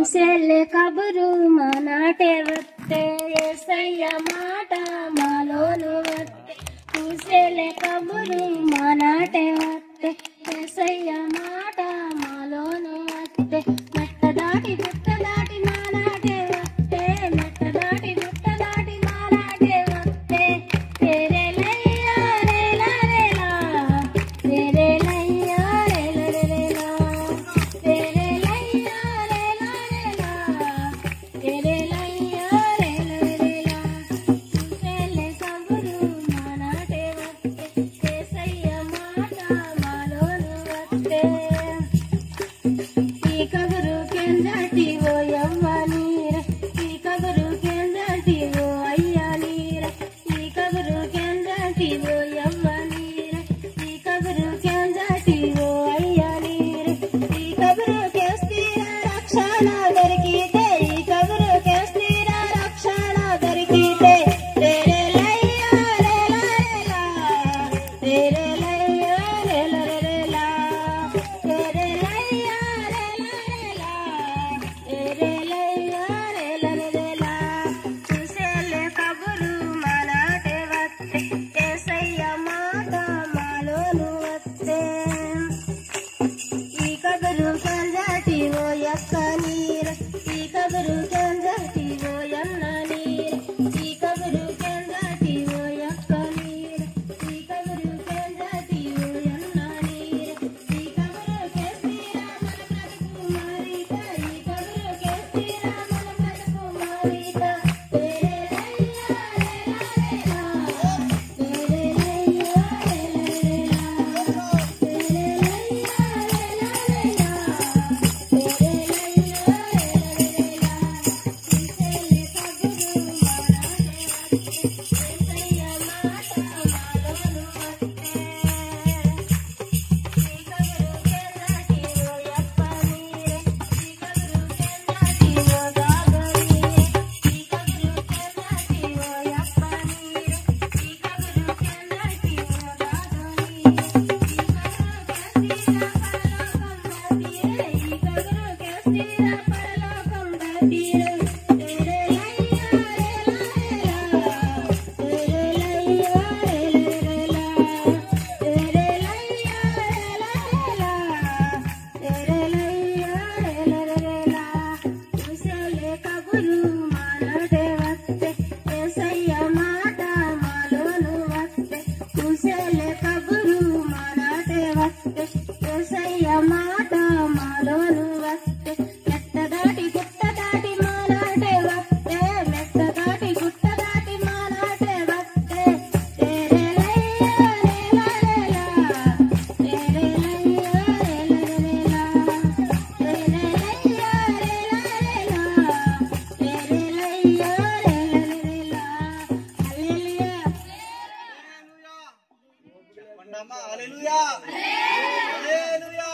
కూసేలే కబురు మానాటే వత్తే యేసయ్య మాట మాలోను వత్తే కూసేలే కబురు మానాటే వత్తే యేసయ్య మాట మాలోను వత్తే మెట్ట దాటి గుట్ట దాటి మానాటే వత్తే మెట్ట దాటి గుట్ట దాటి మానాటే వత్తే రేరేలయ్యా రేలా రేలా రేరేలయ్యా రేలా రేలా రేరేలయ్యా రేలా రేలా రేరేలయ్యా రేలా రేలా కూసేలే కబురు మానాటే వత్తే యేసయ్య మాట మాలోను వత్తే ఈ కబురు కెందటివో యవ్వనీర ఈ కబురు కెందటివో అయ్యా నీర ఈ కబురు కెందటివో యవ్వనీర ఈ కబురు కెందటివో అయ్యా నీర ఈ కబురు కెస్తిర రక్షణ దొరికితే ఈ కబురు కెస్తిర రక్షణ దొరికితే రేరేలయ్యా రేలా రేలా రేరేలయ్యా రేలా రేలా రేరేలయ్యా రేలా రేలా రేరేలయ్యా రేలా రేలా కూసేలే కబురు మానాటే వత్తే యేసయ్య మాట మాలోను వత్తే ఈ కబురు కెందటివో యక్క నీర ఈ కబురు కెందటివో యన్న నీర ఈ కబురు కెందటివో యక్క నీర ఈ కబురు కెందటివో యన్న నీర ఈ కబురు కెస్తిరా మన బ్రతుకు మారిత ఈ కబురు కెస్తిరా మన బ్రతుకు మారిత రేరేలయ్యా రేలా రేలా రేరేలయ్యా రేలా రేలా రేరేలయ్యా రేలా కూసేలే కబురు మానాటే వత్తే యేసయ్య మాట మాలోను వత్తే కూసేలే కబురు మానాటే వత్తే యేసయ్య మాట మాలోను వత్తే మెట్ట దాటి గుట్ట దాటి మానాటే వత్తే మెట్ట దాటి గుట్ట దాటి మానాటే వత్తే రేరేలయ్యా రేలా రేలా రేరేలయ్యా రేలా రేలా రేరేలయ్యా రేలా రేలా రేరేలయ్యా రేలా రేలా హల్లెలూయా చెప్పండమ్మా హల్లెలూయా హల్లెలూయా